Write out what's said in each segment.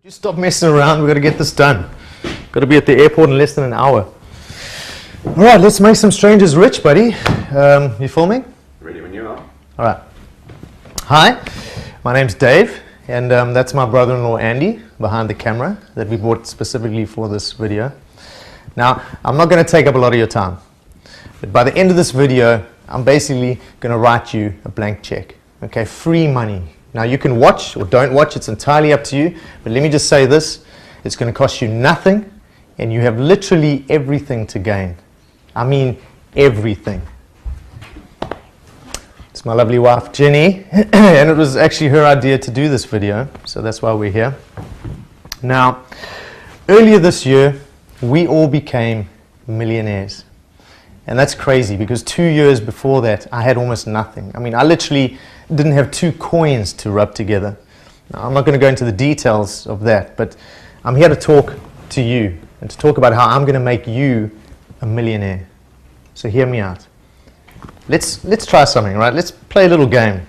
Just stop messing around. We've got to get this done. Got to be at the airport in less than an hour. All right, let's make some strangers rich, buddy. You filming? Ready when you are. All right. Hi, my name's Dave, and that's my brother-in-law Andy behind the camera that we bought specifically for this video. Now, I'm not going to take up a lot of your time, but by the end of this video, I'm basically going to write you a blank check. Okay, free money. Now, you can watch or don't watch, it's entirely up to you, but let me just say this, it's going to cost you nothing, and you have literally everything to gain. I mean, everything. It's my lovely wife, Jenny, and it was actually her idea to do this video, so that's why we're here. Now, earlier this year, we all became millionaires. And that's crazy, because 2 years before that, I had almost nothing. I mean, I literally didn't have 2 coins to rub together. Now, I'm not going to go into the details of that, but I'm here to talk to you and to talk about how I'm going to make you a millionaire. So hear me out. Let's try something, right? Let's play a little game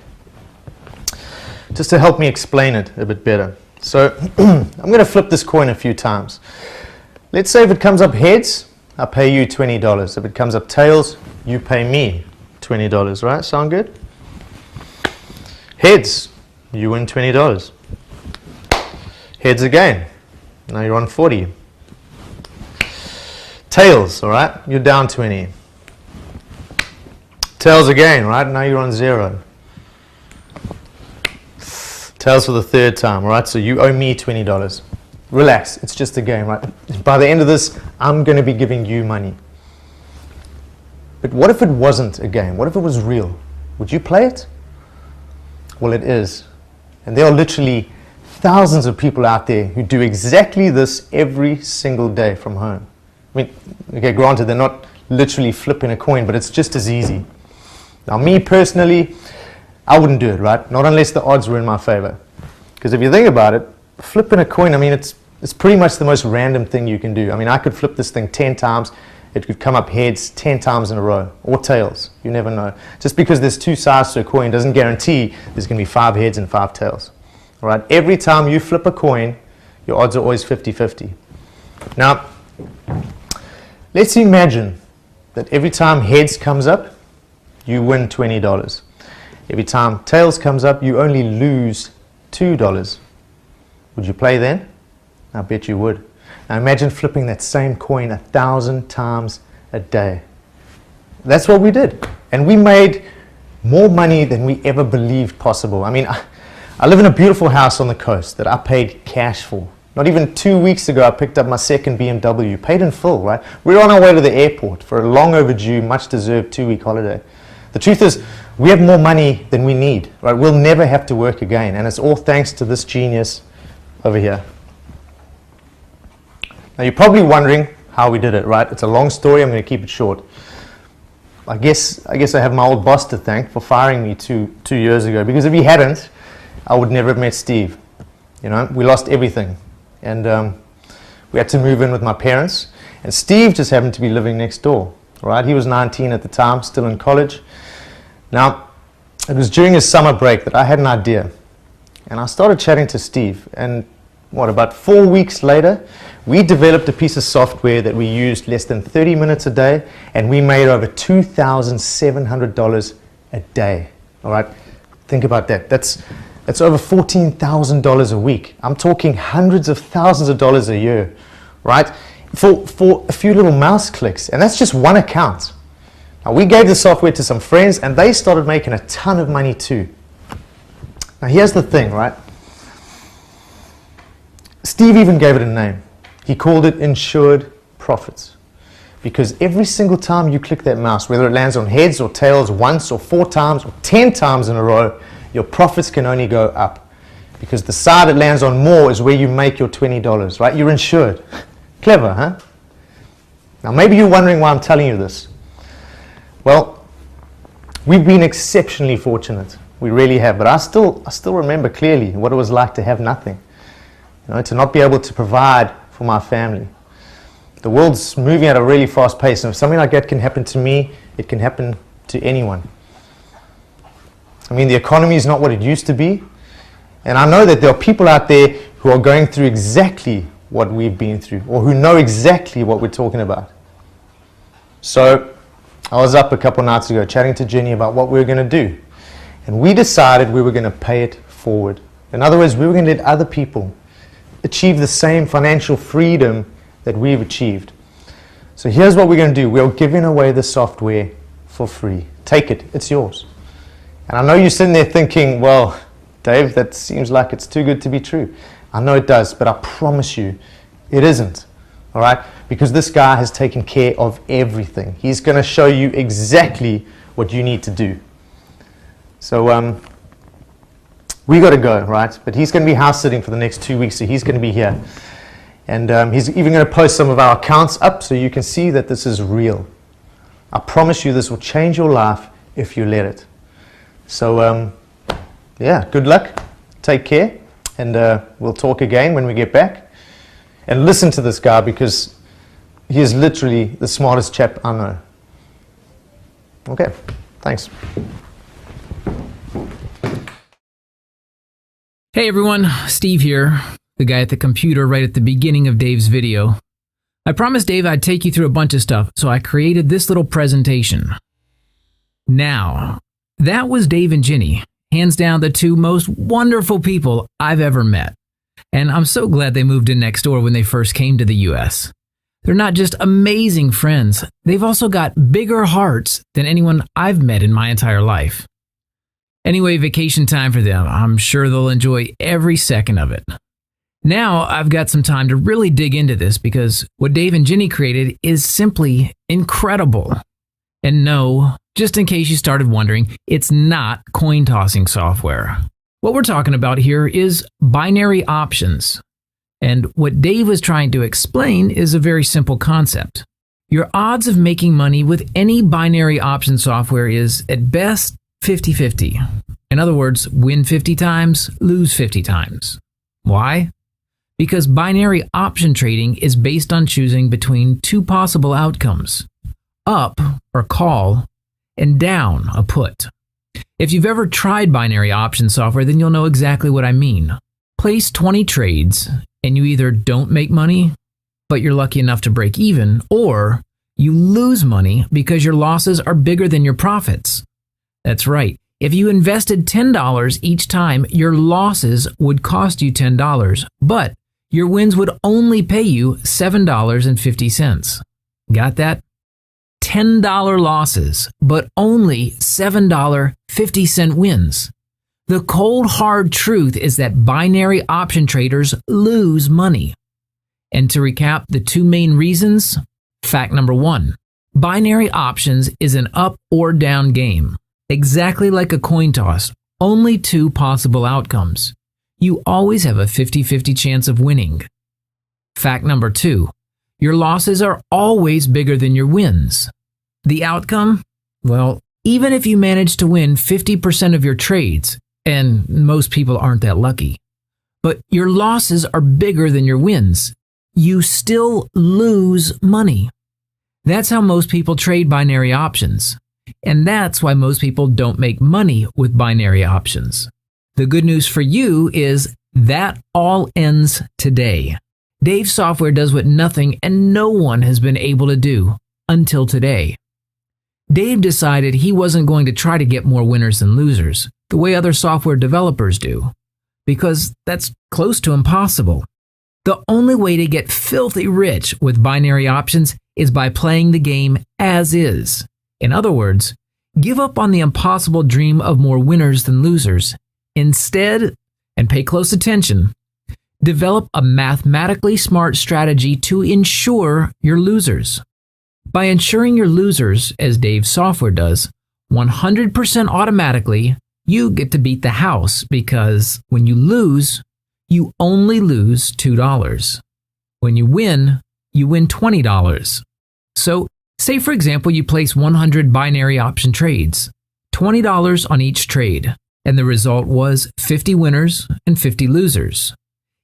just to help me explain it a bit better. So I'm going to flip this coin a few times. Let's say if it comes up heads, I pay you $20. If it comes up tails, you pay me $20, right? Sound good? Heads, you win $20. Heads again, now you're on 40. Tails, all right, you're down 20. Tails again, right, now you're on 0. Tails for the third time, all right, so you owe me $20. Relax, it's just a game, right? By the end of this, I'm going to be giving you money. But what if it wasn't a game? What if it was real? Would you play it? Well, it is. And there are literally thousands of people out there who do exactly this every single day from home. I mean, okay, granted, they're not literally flipping a coin, but it's just as easy. Now, me personally, I wouldn't do it, right? Not unless the odds were in my favor. Because if you think about it, flipping a coin, I mean, it's pretty much the most random thing you can do. I mean, I could flip this thing 10 times. It could come up heads 10 times in a row, or tails. You never know. Just because there's 2 sides to a coin doesn't guarantee there's going to be 5 heads and 5 tails. All right? Every time you flip a coin, your odds are always 50-50. Now, let's imagine that every time heads comes up, you win $20. Every time tails comes up, you only lose $2. Would you play then? I bet you would. Now imagine flipping that same coin 1,000 times a day. That's what we did. And we made more money than we ever believed possible. I mean, I live in a beautiful house on the coast that I paid cash for. Not even 2 weeks ago, I picked up my second BMW, paid in full, right? We're on our way to the airport for a long overdue, much deserved 2-week holiday. The truth is, we have more money than we need, right? We'll never have to work again. And it's all thanks to this genius over here. Now, you're probably wondering how we did it, right? It's a long story. I'm going to keep it short. I guess I have my old boss to thank for firing me two years ago, because if he hadn't, I would never have met Steve. You know, we lost everything. And we had to move in with my parents. And Steve just happened to be living next door, right? He was 19 at the time, still in college. Now, it was during his summer break that I had an idea. And I started chatting to Steve. And about 4 weeks later, we developed a piece of software that we used less than 30 minutes a day, and we made over $2,700 a day. All right, think about that. That's over $14,000 a week. I'm talking hundreds of thousands of dollars a year, right? For a few little mouse clicks, and that's just one account. Now, we gave the software to some friends, and they started making a ton of money too. Now, here's the thing, right? Steve even gave it a name. He called it insured profits. Because every single time you click that mouse, whether it lands on heads or tails once or 4 times or 10 times in a row, your profits can only go up. Because the side it lands on more is where you make your $20, right? You're insured. Clever, huh? Now, maybe you're wondering why I'm telling you this. Well, we've been exceptionally fortunate. We really have. But I still remember clearly what it was like to have nothing. You know, to not be able to provide for my family. The world's moving at a really fast pace, and if something like that can happen to me, it can happen to anyone. I mean, the economy is not what it used to be, And I know that there are people out there who are going through exactly what we've been through, or who know exactly what we're talking about. So I was up a couple nights ago chatting to Jenny about what we were going to do. And we decided we were going to pay it forward. In other words, we were going to let other people achieve the same financial freedom that we've achieved. So here's what we're going to do. We're giving away the software for free. Take it. It's yours. And I know you're sitting there thinking, well, Dave, that seems like it's too good to be true. I know it does, but I promise you, it isn't. All right? Because this guy has taken care of everything. He's going to show you exactly what you need to do. So we got to go, right? But he's going to be house sitting for the next 2 weeks, so he's going to be here. And he's even going to post some of our accounts up so you can see that this is real. I promise you this will change your life if you let it. So, yeah, good luck. Take care. And we'll talk again when we get back. And listen to this guy because he is literally the smartest chap I know. Okay, thanks. Hey everyone, Steve here, the guy at the computer right at the beginning of Dave's video. I promised Dave I'd take you through a bunch of stuff, so I created this little presentation. Now, that was Dave and Jenny, hands down the two most wonderful people I've ever met. And I'm so glad they moved in next door when they first came to the US. They're not just amazing friends, they've also got bigger hearts than anyone I've met in my entire life. Anyway, vacation time for them. I'm sure they'll enjoy every second of it. Now I've got some time to really dig into this because what Dave and Jenny created is simply incredible. And no, just in case you started wondering, it's not coin tossing software. What we're talking about here is binary options. And what Dave was trying to explain is a very simple concept. Your odds of making money with any binary option software is, at best, 50-50. In other words, win 50 times, lose 50 times. Why? Because binary option trading is based on choosing between two possible outcomes: up, or call, and down, a put. If you've ever tried binary option software, then you'll know exactly what I mean. Place 20 trades, and you either don't make money, but you're lucky enough to break even, or you lose money because your losses are bigger than your profits. That's right. If you invested $10 each time, your losses would cost you $10, but your wins would only pay you $7.50. Got that? $10 losses, but only $7.50 wins. The cold hard truth is that binary option traders lose money. And to recap the two main reasons, fact number one, binary options is an up or down game. Exactly like a coin toss, only two possible outcomes. You always have a 50-50 chance of winning. Fact number two, your losses are always bigger than your wins. The outcome? Well, even if you manage to win 50% of your trades, and most people aren't that lucky, but your losses are bigger than your wins, you still lose money. That's how most people trade binary options. And that's why most people don't make money with binary options. The good news for you is that all ends today. Dave's software does what nothing and no one has been able to do until today. Dave decided he wasn't going to try to get more winners than losers, the way other software developers do, because that's close to impossible. The only way to get filthy rich with binary options is by playing the game as is. In other words, give up on the impossible dream of more winners than losers. Instead, and pay close attention, develop a mathematically smart strategy to ensure you're losers. By ensuring you're losers, as Dave's software does, 100% automatically, you get to beat the house because when you lose, you only lose $2. When you win $20. So, say for example you place 100 binary option trades, $20 on each trade, and the result was 50 winners and 50 losers.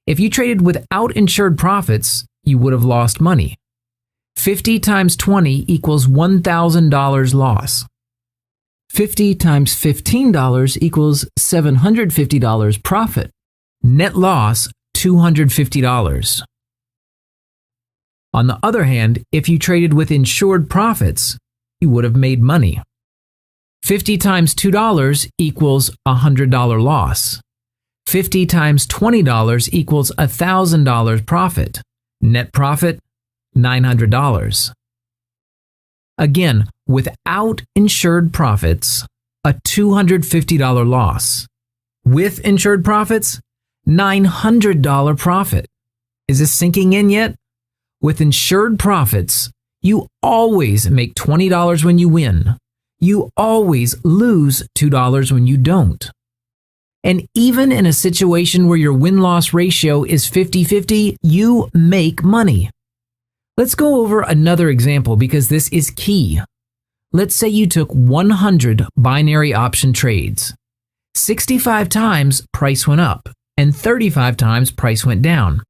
If you traded without insured profits, you would have lost money. 50 times 20 equals $1,000 loss. 50 times $15 equals $750 profit. Net loss, $250. On the other hand, if you traded with insured profits, you would have made money. 50 times $2 equals $100 loss. 50 times $20 equals $1,000 profit. Net profit, $900. Again, without insured profits, a $250 loss. With insured profits, $900 profit. Is this sinking in yet? With insured profits, you always make $20 when you win. You always lose $2 when you don't. And even in a situation where your win-loss ratio is 50-50, you make money. Let's go over another example because this is key. Let's say you took 100 binary option trades. 65 times price went up and 35 times price went down.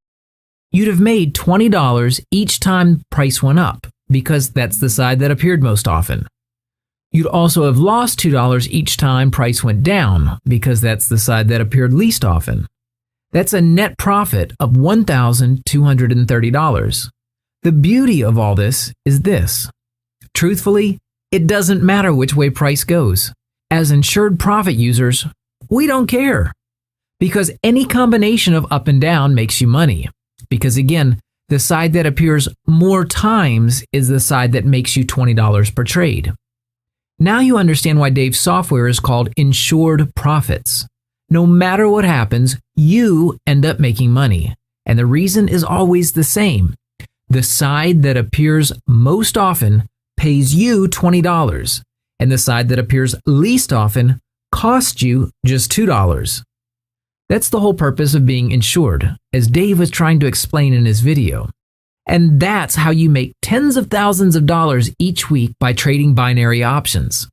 You'd have made $20 each time price went up because that's the side that appeared most often. You'd also have lost $2 each time price went down because that's the side that appeared least often. That's a net profit of $1,230. The beauty of all this is this. Truthfully, it doesn't matter which way price goes. As insured profit users, we don't care. Because any combination of up and down makes you money. Because again, the side that appears more times is the side that makes you $20 per trade. Now you understand why Dave's software is called Insured Profits. No matter what happens, you end up making money. And the reason is always the same. The side that appears most often pays you $20, and the side that appears least often costs you just $2. That's the whole purpose of being insured, as Dave was trying to explain in his video. And that's how you make tens of thousands of dollars each week by trading binary options.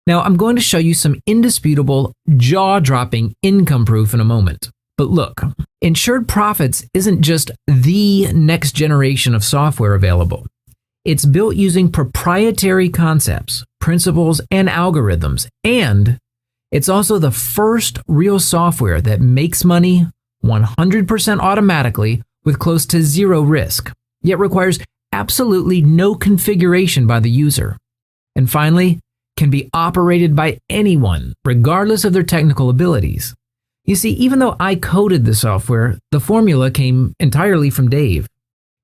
Now, I'm going to show you some indisputable, jaw-dropping income proof in a moment. But look, Insured Profits isn't just the next generation of software available. It's built using proprietary concepts, principles, and algorithms, and it's also the first real software that makes money 100% automatically with close to zero risk, yet requires absolutely no configuration by the user. And finally, can be operated by anyone, regardless of their technical abilities. You see, even though I coded the software, the formula came entirely from Dave.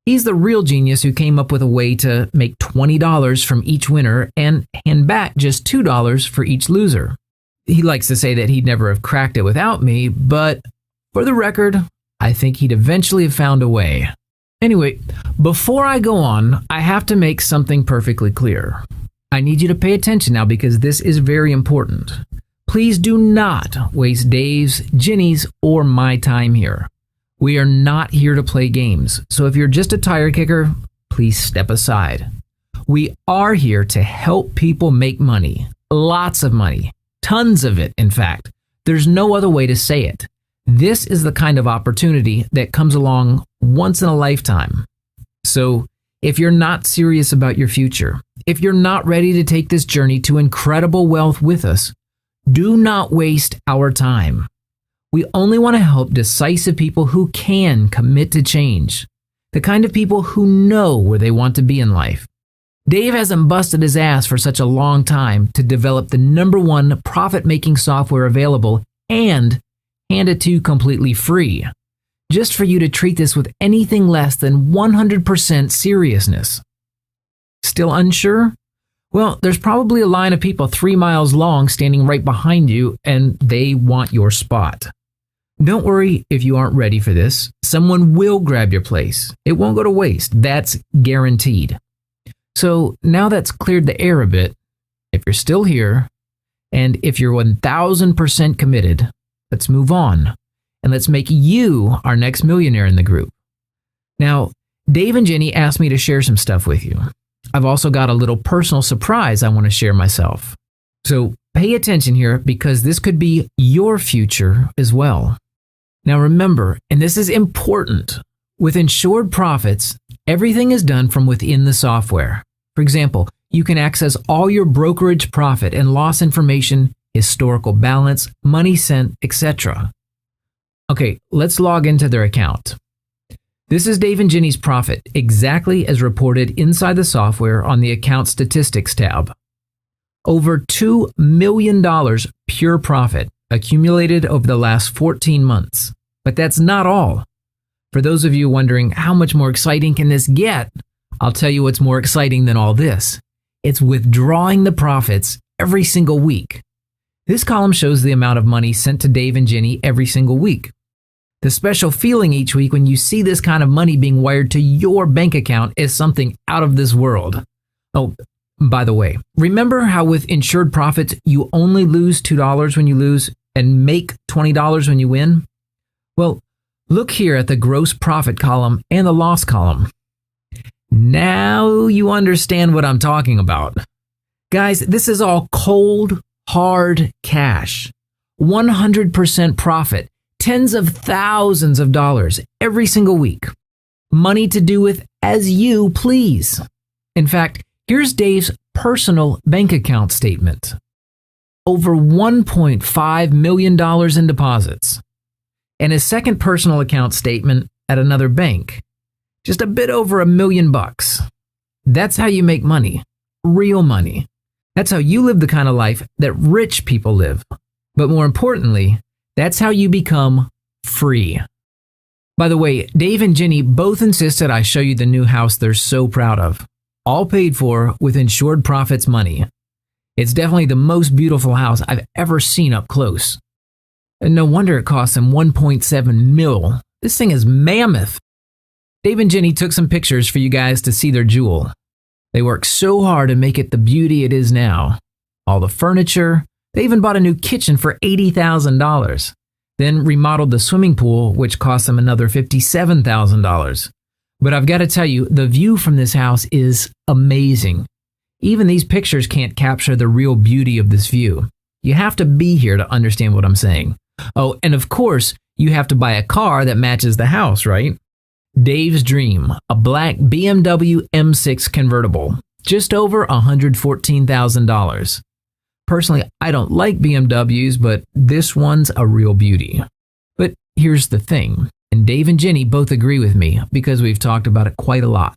He's the real genius who came up with a way to make $20 from each winner and hand back just $2 for each loser. He likes to say that he'd never have cracked it without me, but for the record, I think he'd eventually have found a way. Anyway, before I go on, I have to make something perfectly clear. I need you to pay attention now because this is very important. Please do not waste Dave's, Ginny's, or my time here. We are not here to play games, so if you're just a tire kicker, please step aside. We are here to help people make money. Lots of money. Tons of it, in fact. There's no other way to say it. This is the kind of opportunity that comes along once in a lifetime. So, if you're not serious about your future, if you're not ready to take this journey to incredible wealth with us, do not waste our time. We only want to help decisive people who can commit to change, the kind of people who know where they want to be in life. Dave hasn't busted his ass for such a long time to develop the #1 profit-making software available and hand it to you completely free, just for you to treat this with anything less than 100% seriousness. Still unsure? Well, there's probably a line of people 3 miles long standing right behind you, and they want your spot. Don't worry if you aren't ready for this. Someone will grab your place. It won't go to waste. That's guaranteed. So now that's cleared the air a bit, if you're still here, and if you're 1000% committed, let's move on, and let's make you our next millionaire in the group. Now, Dave and Jenny asked me to share some stuff with you. I've also got a little personal surprise I want to share myself. So pay attention here because this could be your future as well. Now remember, and this is important, with Insured Profits, everything is done from within the software. For example, you can access all your brokerage profit and loss information, historical balance, money sent, etc. Okay, let's log into their account. This is Dave and Jenny's profit, exactly as reported inside the software on the Account Statistics tab. Over $2 million pure profit accumulated over the last 14 months. But that's not all. For those of you wondering how much more exciting can this get, I'll tell you what's more exciting than all this. It's withdrawing the profits every single week. This column shows the amount of money sent to Dave and Jenny every single week. The special feeling each week when you see this kind of money being wired to your bank account is something out of this world. Oh, by the way, remember how with insured profits, you only lose $2 when you lose and make $20 when you win? Well, look here at the gross profit column and the loss column. Now you understand what I'm talking about. Guys, this is all cold, hard cash. 100% profit. Tens of thousands of dollars every single week. Money to do with as you please. In fact, here's Dave's personal bank account statement. Over $1.5 million in deposits. And his second personal account statement at another bank. Just a bit over $1 million. That's how you make money. Real money. That's how you live the kind of life that rich people live. But more importantly, that's how you become free. By the way, Dave and Jenny both insisted I show you the new house they're so proud of. All paid for with insured profits money. It's definitely the most beautiful house I've ever seen up close. And no wonder it cost them $1.7 million. This thing is mammoth. Dave and Jenny took some pictures for you guys to see their jewel. They worked so hard to make it the beauty it is now. All the furniture. They even bought a new kitchen for $80,000. Then remodeled the swimming pool, which cost them another $57,000. But I've got to tell you, the view from this house is amazing. Even these pictures can't capture the real beauty of this view. You have to be here to understand what I'm saying. Oh, and of course, you have to buy a car that matches the house, right? Dave's dream, a black BMW M6 convertible, just over $114,000. Personally, I don't like BMWs, but this one's a real beauty. But here's the thing, and Dave and Jenny both agree with me because we've talked about it quite a lot.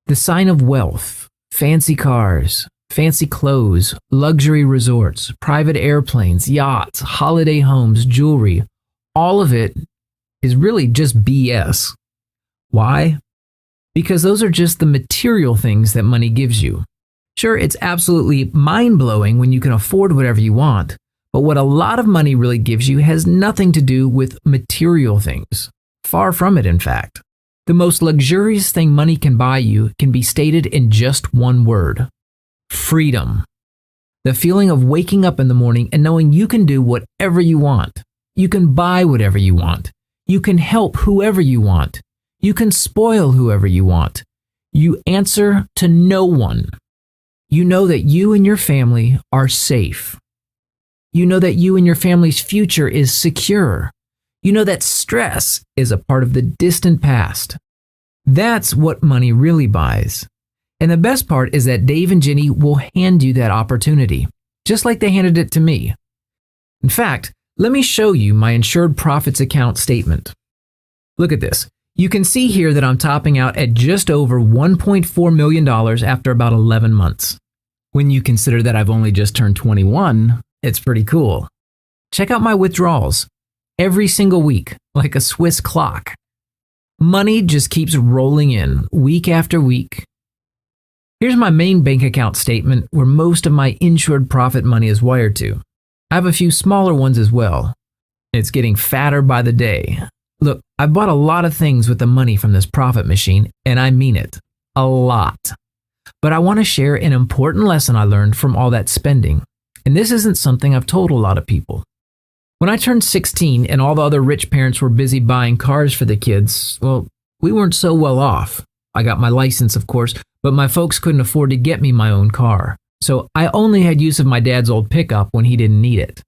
The sign of wealth, fancy cars, fancy clothes, luxury resorts, private airplanes, yachts, holiday homes, jewelry, all of it is really just BS. Why? Because those are just the material things that money gives you. Sure, it's absolutely mind-blowing when you can afford whatever you want, but what a lot of money really gives you has nothing to do with material things. Far from it, in fact. The most luxurious thing money can buy you can be stated in just one word. Freedom. The feeling of waking up in the morning and knowing you can do whatever you want. You can buy whatever you want. You can help whoever you want. You can spoil whoever you want. You answer to no one. You know that you and your family are safe. You know that you and your family's future is secure. You know that stress is a part of the distant past. That's what money really buys. And the best part is that Dave and Jenny will hand you that opportunity, just like they handed it to me. In fact, let me show you my insured profits account statement. Look at this. You can see here that I'm topping out at just over $1.4 million after about 11 months. When you consider that I've only just turned 21, it's pretty cool. Check out my withdrawals. Every single week, like a Swiss clock. Money just keeps rolling in, week after week. Here's my main bank account statement where most of my insured profit money is wired to. I have a few smaller ones as well. It's getting fatter by the day. Look, I bought a lot of things with the money from this profit machine, and I mean it. A lot. But I want to share an important lesson I learned from all that spending. And this isn't something I've told a lot of people. When I turned 16 and all the other rich parents were busy buying cars for the kids, well, we weren't so well off. I got my license, of course, but my folks couldn't afford to get me my own car. So I only had use of my dad's old pickup when he didn't need it.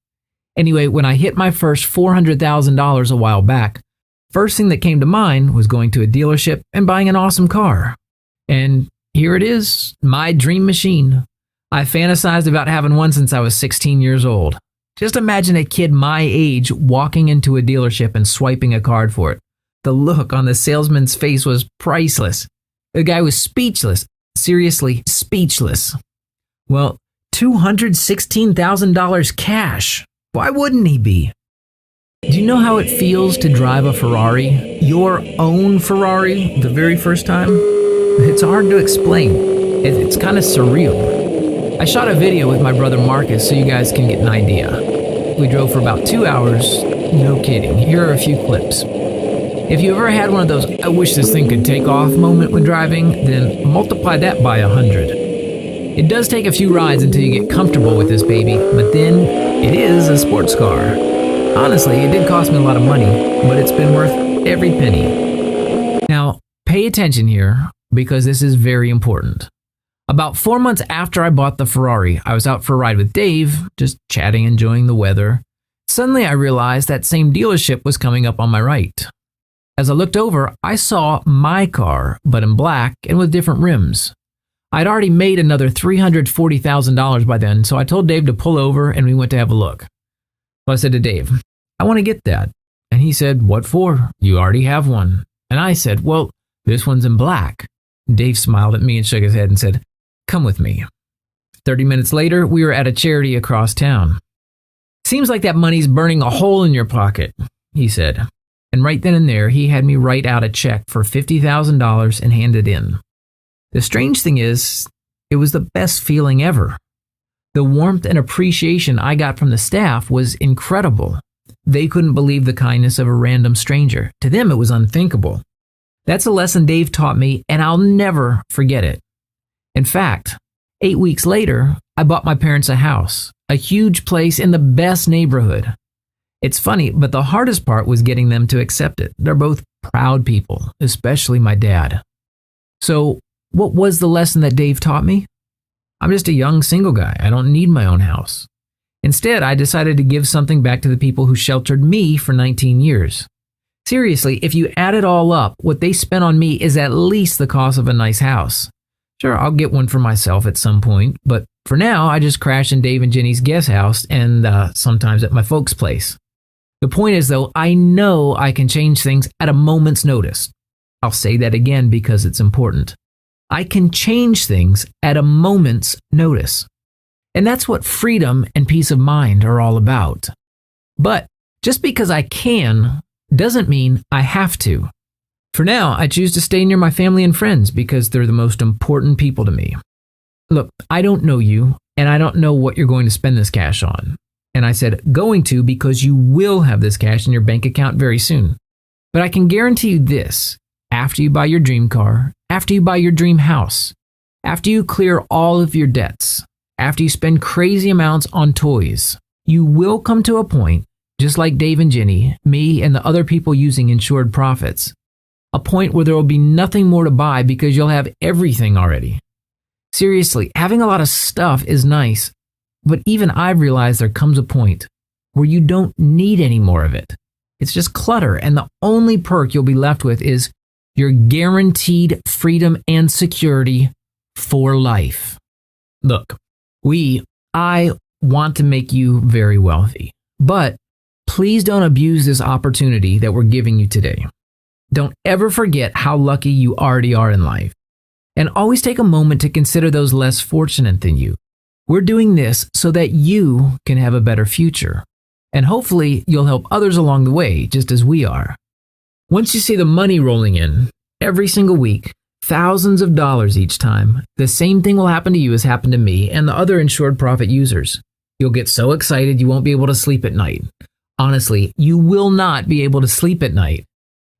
Anyway, when I hit my first $400,000 a while back, first thing that came to mind was going to a dealership and buying an awesome car. And here it is, my dream machine. I fantasized about having one since I was 16 years old. Just imagine a kid my age walking into a dealership and swiping a card for it. The look on the salesman's face was priceless. The guy was speechless. Seriously, speechless. Well, $216,000 cash. Why wouldn't he be? Do you know how it feels to drive a Ferrari? Your own Ferrari, the very first time? It's hard to explain. It's kind of surreal. I shot a video with my brother Marcus so you guys can get an idea. We drove for about 2 hours. No kidding. Here are a few clips. If you ever had one of those "I wish this thing could take off" moment when driving, then multiply that by 100. It does take a few rides until you get comfortable with this baby, but then it is a sports car. Honestly, it did cost me a lot of money, but it's been worth every penny. Now, pay attention here because this is very important. About 4 months after I bought the Ferrari, I was out for a ride with Dave, just chatting, enjoying the weather. Suddenly, I realized that same dealership was coming up on my right. As I looked over, I saw my car, but in black and with different rims. I'd already made another $340,000 by then, so I told Dave to pull over and we went to have a look. So I said to Dave, "I want to get that." And he said, "What for? You already have one." And I said, "Well, this one's in black." Dave smiled at me and shook his head and said, "Come with me." 30 minutes later, we were at a charity across town. "Seems like that money's burning a hole in your pocket," he said. And right then and there, he had me write out a check for $50,000 and hand it in. The strange thing is, it was the best feeling ever. The warmth and appreciation I got from the staff was incredible. They couldn't believe the kindness of a random stranger. To them, it was unthinkable. That's a lesson Dave taught me, and I'll never forget it. In fact, 8 weeks later, I bought my parents a house, a huge place in the best neighborhood. It's funny, but the hardest part was getting them to accept it. They're both proud people, especially my dad. So, what was the lesson that Dave taught me? I'm just a young single guy. I don't need my own house. Instead, I decided to give something back to the people who sheltered me for 19 years. Seriously, if you add it all up, what they spent on me is at least the cost of a nice house. Sure, I'll get one for myself at some point, but for now, I just crash in Dave and Jenny's guest house and sometimes at my folks' place. The point is, though, I know I can change things at a moment's notice. I'll say that again because it's important. I can change things at a moment's notice. And that's what freedom and peace of mind are all about. But just because I can doesn't mean I have to. For now, I choose to stay near my family and friends because they're the most important people to me. Look, I don't know you, and I don't know what you're going to spend this cash on. And I said going to because you will have this cash in your bank account very soon. But I can guarantee you this, after you buy your dream car, after you buy your dream house, after you clear all of your debts, after you spend crazy amounts on toys, you will come to a point, just like Dave and Jenny, me, and the other people using insured profits, a point where there will be nothing more to buy because you'll have everything already. Seriously, having a lot of stuff is nice, but even I've realized there comes a point where you don't need any more of it. It's just clutter, and the only perk you'll be left with is your guaranteed freedom and security for life. Look, I want to make you very wealthy, but please don't abuse this opportunity that we're giving you today. Don't ever forget how lucky you already are in life, and always take a moment to consider those less fortunate than you. We're doing this so that you can have a better future, and hopefully you'll help others along the way, just as we are. Once you see the money rolling in, every single week, thousands of dollars each time, the same thing will happen to you as happened to me and the other insured profit users. You'll get so excited you won't be able to sleep at night. Honestly, you will not be able to sleep at night.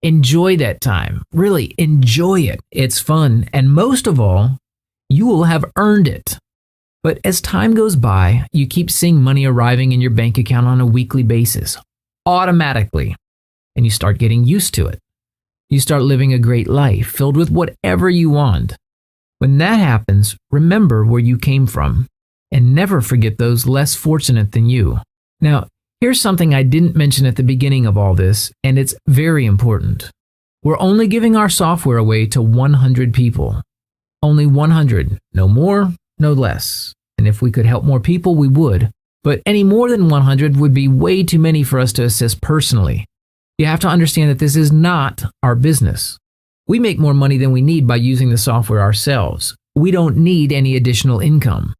Enjoy that time. Really, enjoy it. It's fun, and most of all, you will have earned it. But as time goes by, you keep seeing money arriving in your bank account on a weekly basis, automatically, and you start getting used to it. You start living a great life filled with whatever you want. When that happens, remember where you came from and never forget those less fortunate than you. Now, here's something I didn't mention at the beginning of all this, and it's very important. We're only giving our software away to 100 people. Only 100, no more, no less. And if we could help more people, we would. but any more than 100 would be way too many for us to assist personally. You have to understand that this is not our business. We make more money than we need by using the software ourselves. We don't need any additional income.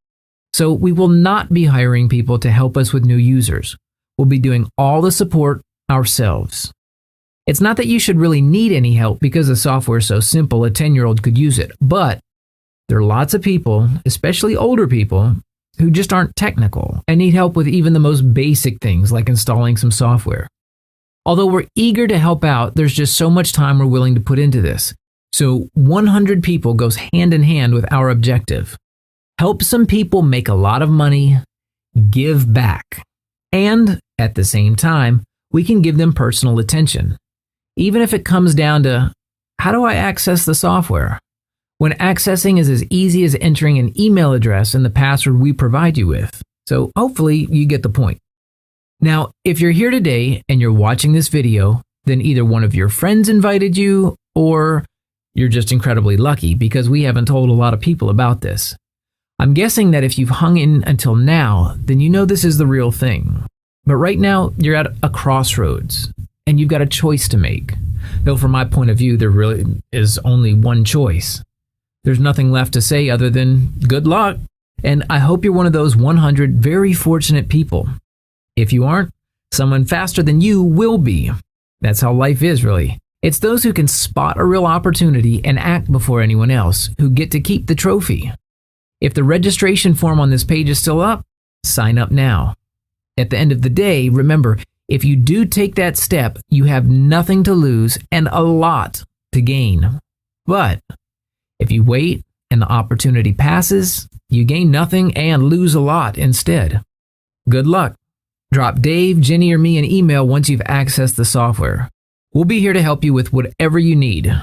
So we will not be hiring people to help us with new users. We'll be doing all the support ourselves. It's not that you should really need any help because the software is so simple a 10-year-old could use it, but there are lots of people, especially older people, who just aren't technical and need help with even the most basic things like installing some software. Although we're eager to help out, there's just so much time we're willing to put into this. So 100 people goes hand in hand with our objective. Help some people make a lot of money, give back. And at the same time, we can give them personal attention. Even if it comes down to, how do I access the software? When accessing is as easy as entering an email address and the password we provide you with. So hopefully you get the point. Now, if you're here today and you're watching this video, then either one of your friends invited you or you're just incredibly lucky because we haven't told a lot of people about this. I'm guessing that if you've hung in until now, then you know this is the real thing. But right now, you're at a crossroads and you've got a choice to make. Though from my point of view, there really is only one choice. There's nothing left to say other than good luck. And I hope you're one of those 100 very fortunate people. If you aren't, someone faster than you will be. That's how life is, really. It's those who can spot a real opportunity and act before anyone else who get to keep the trophy. If the registration form on this page is still up, sign up now. At the end of the day, remember, if you do take that step, you have nothing to lose and a lot to gain. But if you wait and the opportunity passes, you gain nothing and lose a lot instead. Good luck. Drop Dave, Jenny, or me an email once you've accessed the software. We'll be here to help you with whatever you need.